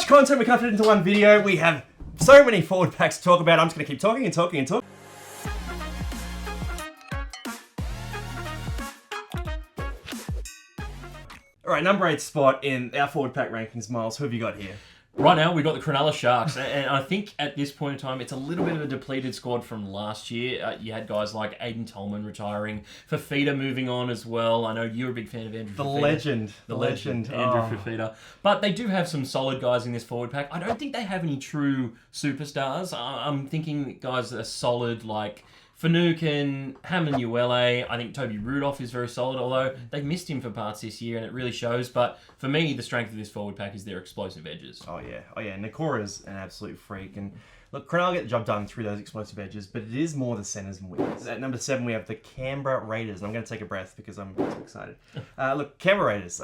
much content we can't fit into one video. We have so many forward packs to talk about. I'm just going to keep talking and talking and talking. All right, number 8 spot in our forward pack rankings, Miles. Who have you got here? Right now, we've got the Cronulla Sharks, and I think at this point in time, it's a little bit of a depleted squad from last year. You had guys like Aiden Tolman retiring, Fafita moving on as well. I know you're a big fan of Andrew Fafita. The legend, Andrew Fafita. But they do have some solid guys in this forward pack. I don't think they have any true superstars. I'm thinking guys that are solid, like Finucane, Hamanuele. I think Toby Rudolph is very solid, although they've missed him for parts this year, and it really shows. But for me, the strength of this forward pack is their explosive edges. Oh yeah. Nikora's an absolute freak, and look, Cronulla get the job done through those explosive edges, but it is more the centres and wings. At number 7, we have the Canberra Raiders, and I'm going to take a breath because I'm too excited. Look, Canberra Raiders.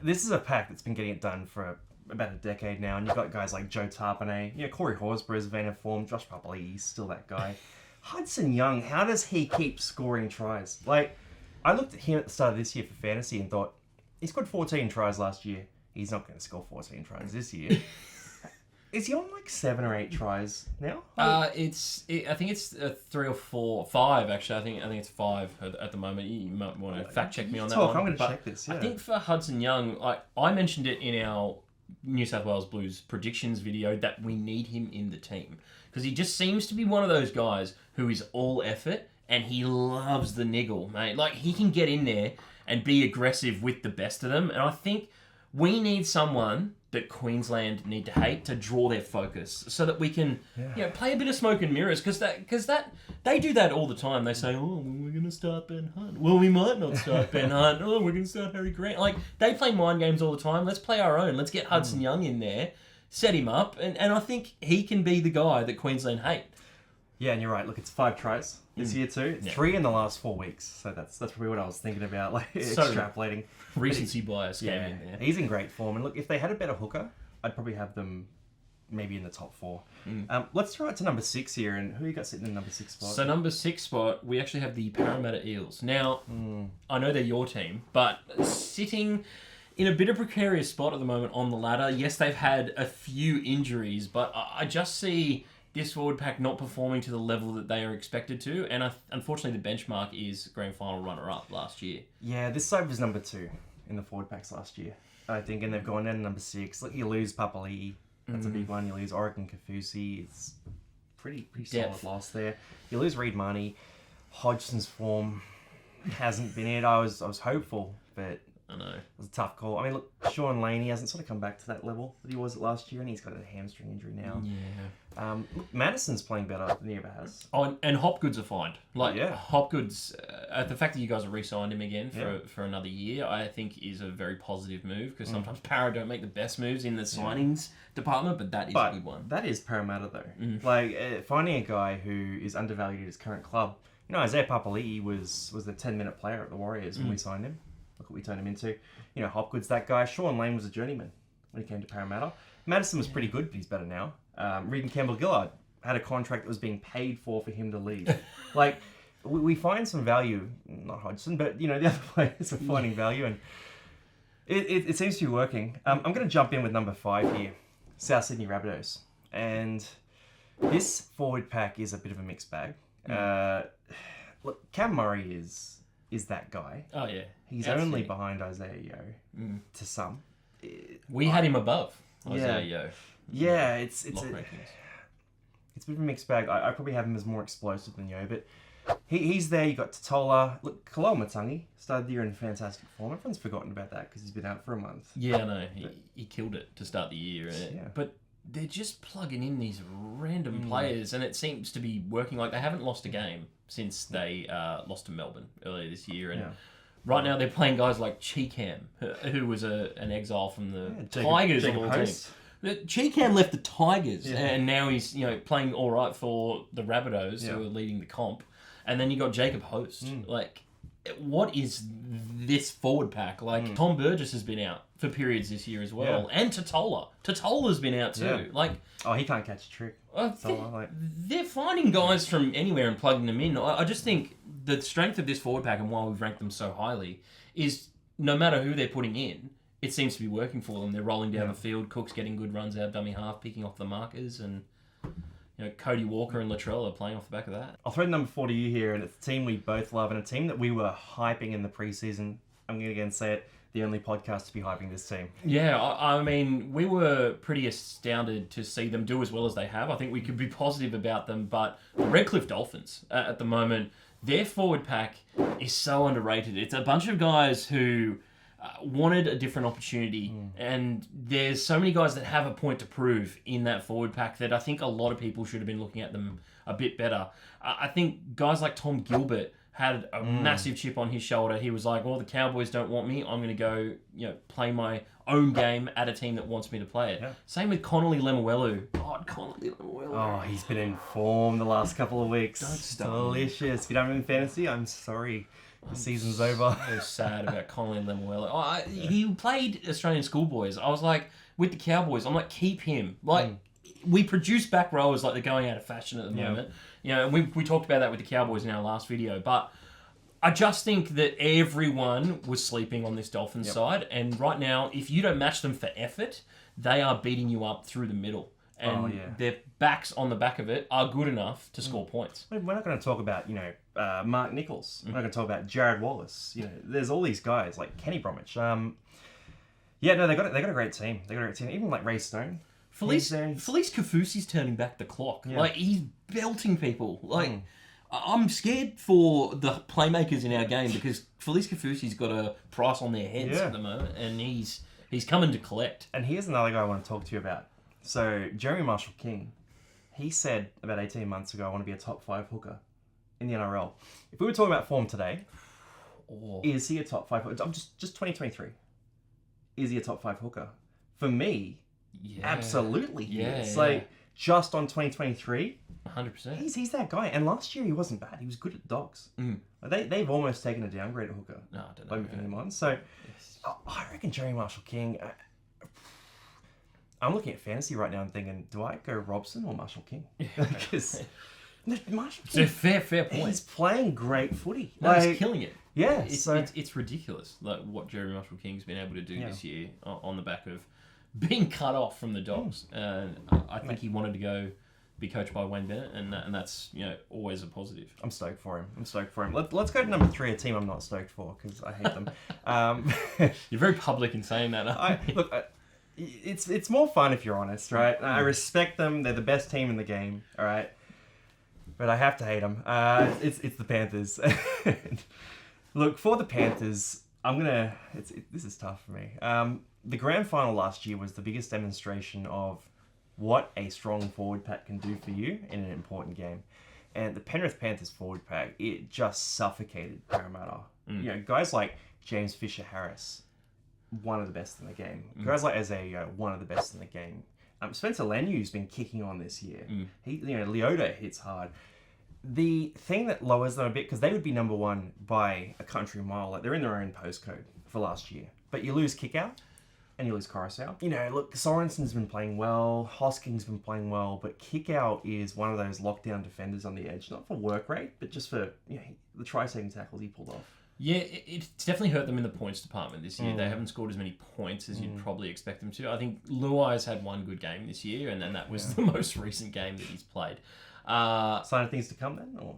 This is a pack that's been getting it done for about a decade now, and you've got guys like Joe Tarpanay, Corey Horsburgh's vein of form, Josh Papali'i, he's still that guy. Hudson Young, how does he keep scoring tries? Like, I looked at him at the start of this year for fantasy and thought, he scored 14 tries last year. He's not going to score 14 tries this year. Is he on like 7 or 8 tries now? I think it's 3 or 4, 5 actually. I think it's 5 at the moment. You might want to fact check me on that one. I'm going to check this. Yeah. I think for Hudson Young, like I mentioned it in our New South Wales Blues predictions video, that we need him in the team because he just seems to be one of those guys who is all effort and he loves the niggle, mate. Like he can get in there and be aggressive with the best of them, and I think we need someone that Queensland need to hate to draw their focus so that we can play a bit of smoke and mirrors because they do that all the time. They say, oh, we're going to start Ben Hunt. Well, we might not start Ben Hunt. Oh, we're going to start Harry Grant. Like, they play mind games all the time. Let's play our own. Let's get Hudson Young in there, set him up, and I think he can be the guy that Queensland hate. Yeah, and you're right. Look, it's 5 tries this year too. 3 in the last 4 weeks. So that's probably what I was thinking about, like extrapolating. Recency bias came in there. He's in great form. And look, if they had a better hooker, I'd probably have them maybe in the top 4. Let's throw it to number 6 here. And who you got sitting in number 6 spot? So number 6 spot, we actually have the Parramatta Eels. Now, I know they're your team, but sitting in a bit of a precarious spot at the moment on the ladder. Yes, they've had a few injuries, but I just see this forward pack not performing to the level that they are expected to, and unfortunately the benchmark is grand final runner-up last year. Yeah, this side was number 2 in the forward packs last year, I think, and they've gone down to number 6. Look, you lose Papali'i, that's a big one. You lose Oregon Kafusi, it's pretty solid loss there. You lose Reid Marnie. Hodgson's form hasn't been it. I was hopeful, but I know. It was a tough call. I mean, look, Sean Laney hasn't sort of come back to that level that he was at last year, and he's got a hamstring injury now. Yeah. Look, Madison's playing better than he ever has. Oh, and Hopgood's a find. Hopgood's, the fact that you guys have re-signed him again for another year, I think is a very positive move, because sometimes Para don't make the best moves in the signings department, but that is a good one. That is Parramatta, though. Like, finding a guy who is undervalued at his current club. You know, Isaiah Papali'i was the 10-minute player at the Warriors when we signed him. Look what we turned him into. You know, Hopgood's that guy. Sean Lane was a journeyman when he came to Parramatta. Madison was pretty good, but he's better now. Regan Campbell-Gillard had a contract that was being paid for him to leave. Like, we find some value, not Hodgson, but, you know, the other players are finding value, and it seems to be working. I'm going to jump in with number 5 here, South Sydney Rabbitohs. And this forward pack is a bit of a mixed bag. Look, Cam Murray is that guy. Oh, yeah. He's only behind Isaiah Yeo to some. We had him above Isaiah Yeo. Yeah, it's a bit of a mixed bag. I probably have him as more explosive than Yeo, but he's there. You got Totola. Look, Kaloa Matangi started the year in fantastic form. Everyone's forgotten about that because he's been out for a month. Yeah, I know. He killed it to start the year. But they're just plugging in these random players, and it seems to be working. Like, they haven't lost a game since they lost to Melbourne earlier this year, and right now they're playing guys like Cheekham, who was an exile from the Tigers of all teams. Cheekham left the Tigers, and now he's playing all right for the Rabbitohs, who are leading the comp. And then you got Jacob Host. Like, what is this forward pack? Like, Tom Burgess has been out for periods this year as well, and Totola. Totola's been out too. Like, he can't catch a trick. They're finding guys from anywhere and plugging them in. I just think the strength of this forward pack, and why we've ranked them so highly, is no matter who they're putting in, it seems to be working for them. They're rolling down the field. Cook's getting good runs out of dummy half, picking off the markers, and Cody Walker and Latrell are playing off the back of that. I'll throw number 4 to you here, and it's a team we both love, and a team that we were hyping in the preseason. I'm going to again say it, the only podcast to be hyping this team. Yeah, I mean, we were pretty astounded to see them do as well as they have. I think we could be positive about them, but the Redcliffe Dolphins, at the moment, their forward pack is so underrated. It's a bunch of guys who wanted a different opportunity, and there's so many guys that have a point to prove in that forward pack that I think a lot of people should have been looking at them a bit better. I think guys like Tom Gilbert had a massive chip on his shoulder. He was like, well, the Cowboys don't want me. I'm going to go play my own game at a team that wants me to play it. Yeah. Same with Connolly Lemuelu. God, Connolly Lemuelu. Oh, he's been in form the last couple of weeks. Don't stop. Delicious. If you don't have him in fantasy, I'm sorry. The season's over. So sad about Connolly Lemuelu. He played Australian schoolboys. I was like, with the Cowboys, I'm like, keep him. Like, we produce back rowers like they're going out of fashion at the moment. We talked about that with the Cowboys in our last video, but I just think that everyone was sleeping on this Dolphins side, and right now, if you don't match them for effort, they are beating you up through the middle. And their backs on the back of it are good enough to score points. We're not going to talk about, Mark Nichols. We're not going to talk about Jared Wallace. There's all these guys like Kenny Bromwich. They got a great team. They got a great team. Even like Ray Stone. Felice Kafusi's turning back the clock. Yeah. Like, he's belting people. Like, I'm scared for the playmakers in our game because Felice Kafusi's got a price on their heads at the moment, and he's coming to collect. And here's another guy I want to talk to you about. So, Jeremy Marshall-King, he said about 18 months ago, I want to be a top 5 hooker in the NRL. If we were talking about form today, is he a top 5 hooker? I'm just 2023. Is he a top 5 hooker? For me, absolutely he is. Like, just on 2023, 100%. He's that guy. And last year he wasn't bad. He was good at dogs. They've almost taken a downgrade at hooker. No, I don't know. By moving him on. So, I reckon Jeremy Marshall-King... I'm looking at fantasy right now and thinking, do I go Robson or Marshall-King? Because Marshall-King... It's a fair point. He's playing great footy. No, he's killing it. Yeah. It's ridiculous like what Jeremy Marshall-King's been able to do this year on the back of being cut off from the Dogs. And I think he wanted to go be coached by Wayne Bennett, and that's always a positive. I'm stoked for him. Let's go to number 3, a team I'm not stoked for because I hate them. You're very public in saying that. It's more fun if you're honest, right? I respect them. They're the best team in the game, all right? But I have to hate them. It's the Panthers. Look, for the Panthers, this is tough for me. The grand final last year was the biggest demonstration of what a strong forward pack can do for you in an important game. And the Penrith Panthers forward pack, it just suffocated Parramatta. Guys like James Fisher-Harris, one of the best in the game. Guys like Isaiah, one of the best in the game. Spencer Lanu's been kicking on this year. Leota hits hard. The thing that lowers them a bit, because they would be number 1 by a country mile. Like, they're in their own postcode for last year. But you lose Kickout and you lose Coruscant. Look, Sorensen's been playing well. Hosking's been playing well. But Kickout is one of those lockdown defenders on the edge. Not for work rate, but just for the try-saving tackles he pulled off. Yeah, it's definitely hurt them in the points department this year. They haven't scored as many points as you'd probably expect them to. I think Luai's had one good game this year, and then that was the most recent game that he's played. Sign of things to come then? Or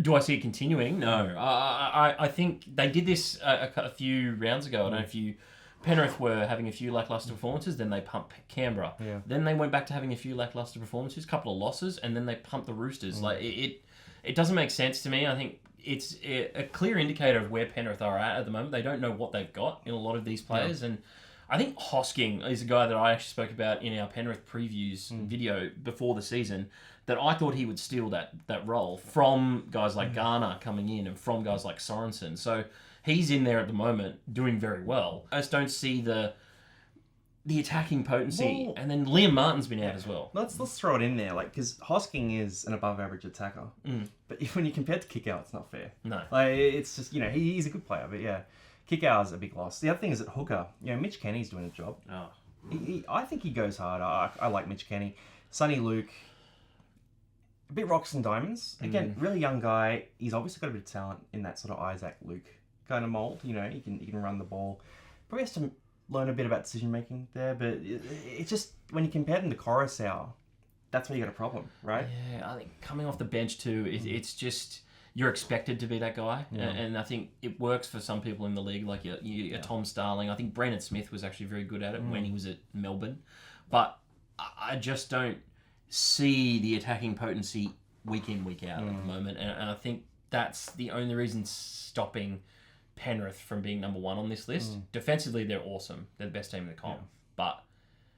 do I see it continuing? No. I think they did this a few rounds ago. I don't know if Penrith were having a few lacklustre performances, then they pumped Canberra. Yeah. Then they went back to having a few lacklustre performances, a couple of losses, and then they pumped the Roosters. Like it doesn't make sense to me. I think it's a clear indicator of where Penrith are at the moment. They don't know what they've got in a lot of these players. And I think Hosking is a guy that I actually spoke about in our Penrith previews video before the season, that I thought he would steal that role from guys like Garner coming in and from guys like Sorensen. So he's in there at the moment doing very well. I just don't see the attacking potency. And then Liam Martin's been out as well. Let's throw it in there, because Hosking is an above-average attacker. But when you compare it to Kickout, it's not fair. No. It's just, he's a good player, but Kickout is a big loss. The other thing is at hooker, Mitch Kenny's doing a job. Oh. I think he goes hard. I like Mitch Kenny. Sonny Luke, a bit rocks and diamonds. Again, really young guy. He's obviously got a bit of talent in that sort of Isaac Luke kind of mold. He can run the ball. Probably has to learn a bit about decision making there, but it's just when you compare them to Coruscant, that's where you got a problem, right? Yeah, I think coming off the bench too, it's just you're expected to be that guy, and I think it works for some people in the league, like your Tom Starling. I think Brandon Smith was actually very good at it when he was at Melbourne, but I just don't see the attacking potency week in, week out at the moment, and I think that's the only reason stopping Penrith from being number one on this list. Defensively, they're awesome. They're the best team in the comp, but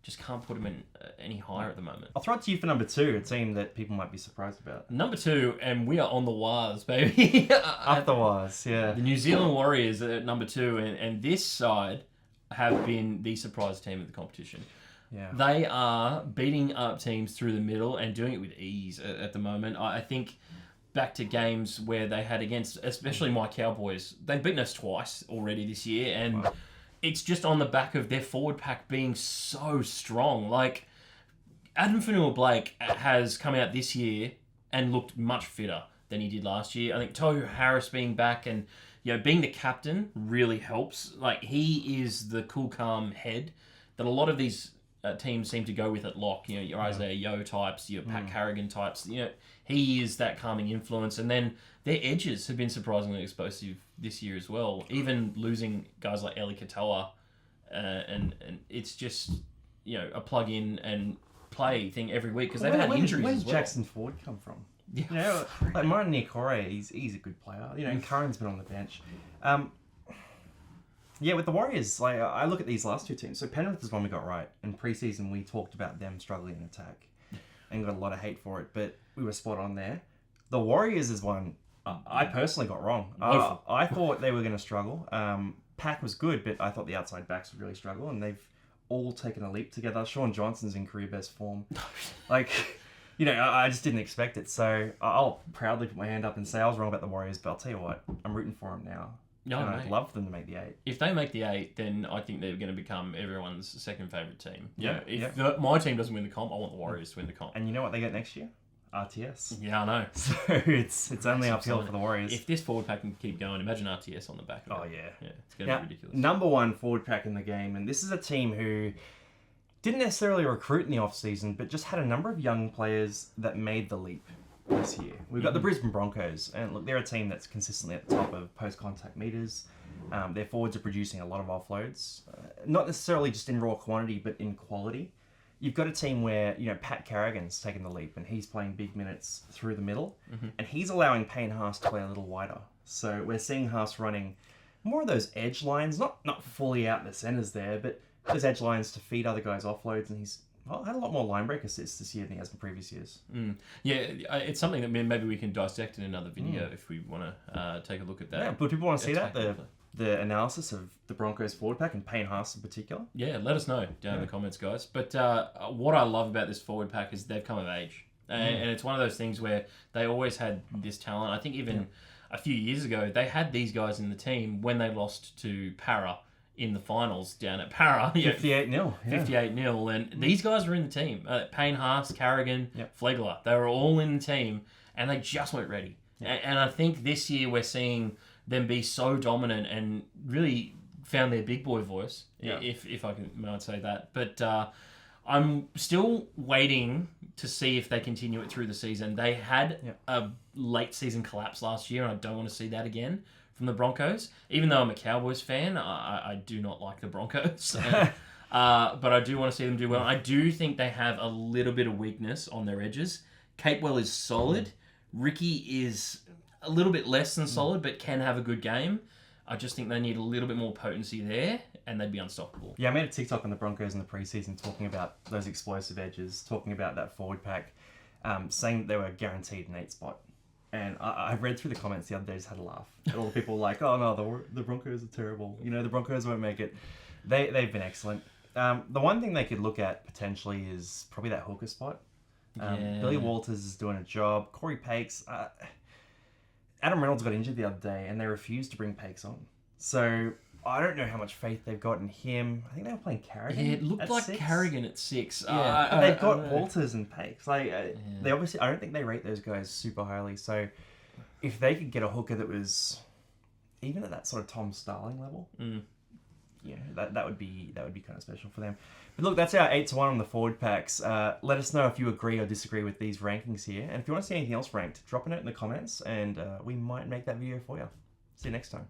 just can't put them in any higher at the moment. I'll throw it to you for number 2, a team that people might be surprised about. Number 2, and we are on the wires, baby. Up the wires, yeah. The New Zealand Warriors are at number 2, and this side have been the surprise team of the competition. Yeah. They are beating up teams through the middle and doing it with ease at the moment. I think back to games where they had against, especially my Cowboys, they've beaten us twice already this year, and it's just on the back of their forward pack being so strong. Like, Adam Fanua-Blake has come out this year and looked much fitter than he did last year. I think Tohu Harris being back and being the captain really helps. Like, he is the cool, calm head that a lot of these teams seem to go with at lock. Your Isaiah Yeo types, your Pat Carrigan types. He is that calming influence. And then their edges have been surprisingly explosive this year as well. Even losing guys like Eli Katoa, and it's just a plug in and play thing every week because they've had injuries Where as did well. Jackson Ford come from? Yeah. Like Martin Niokore, he's a good player. And Curran's been on the bench. Yeah, with the Warriors, like I look at these last 2 teams. So Penrith is one we got right. In preseason, we talked about them struggling in attack and got a lot of hate for it, but we were spot on there. The Warriors is one I personally got wrong. I thought they were going to struggle. Pack was good, but I thought the outside backs would really struggle, and they've all taken a leap together. Sean Johnson's in career best form. I just didn't expect it. So I'll proudly put my hand up and say I was wrong about the Warriors, but I'll tell you what, I'm rooting for them now. No, and I'd love for them to make the 8. If they make the 8, then I think they're going to become everyone's second favourite team. If my team doesn't win the comp, I want the Warriors to win the comp. And you know what they get next year? RTS. Yeah, I know. So it's only uphill for the Warriors. If this forward pack can keep going, imagine RTS on the back of it. Oh, yeah. Yeah, it's going to be ridiculous. Number 1 forward pack in the game, and this is a team who didn't necessarily recruit in the off-season, but just had a number of young players that made the leap this year. We've got the Brisbane Broncos, and look, they're a team that's consistently at the top of post-contact meters. Their forwards are producing a lot of offloads, not necessarily just in raw quantity, but in quality. You've got a team where, Pat Carrigan's taken the leap, and he's playing big minutes through the middle, and he's allowing Payne Haas to play a little wider. So we're seeing Haas running more of those edge lines, not fully out in the centres there, but those edge lines to feed other guys' offloads, and he's had a lot more line break assists this year than he has in previous years. Yeah, it's something that maybe we can dissect in another video if we want to take a look at that. Yeah, but people want to see that, the analysis of the Broncos forward pack and Payne Haas in particular. Yeah, let us know down in the comments, guys. But what I love about this forward pack is they've come of age. And it's one of those things where they always had this talent. I think even a few years ago, they had these guys in the team when they lost to Para in the finals down at Para. 58-0. 58-0. And these guys were in the team. Payne Haas, Carrigan, Flegler. They were all in the team, and they just weren't ready. And I think this year we're seeing them be so dominant and really found their big boy voice, if I might say that. But I'm still waiting to see if they continue it through the season. They had a late season collapse last year, and I don't want to see that again from the Broncos. Even though I'm a Cowboys fan, I do not like the Broncos. But I do want to see them do well. I do think they have a little bit of weakness on their edges. Capewell is solid. Ricky is a little bit less than solid, but can have a good game. I just think they need a little bit more potency there, and they'd be unstoppable. Yeah, I made a TikTok on the Broncos in the preseason talking about those explosive edges, talking about that forward pack, saying that they were guaranteed an 8 spot. And I read through the comments the other day, just had a laugh. And all the people were like, oh no, the Broncos are terrible. The Broncos won't make it. They've been excellent. The one thing they could look at potentially is probably that hooker spot. Billy Walters is doing a job. Corey Pakes. Adam Reynolds got injured the other day, and they refused to bring Pakes on. So I don't know how much faith they've got in him. I think they were playing Carrigan. Yeah, it looked like 6. Carrigan at 6. Yeah, they've got Walters and Pakes. They obviously, I don't think they rate those guys super highly. So if they could get a hooker that was even at that sort of Tom Starling level, you know, that would be kind of special for them. But look, that's our 8-1 on the forward packs. Let us know if you agree or disagree with these rankings here, and if you want to see anything else ranked, drop a note in the comments, and we might make that video for you. See you next time.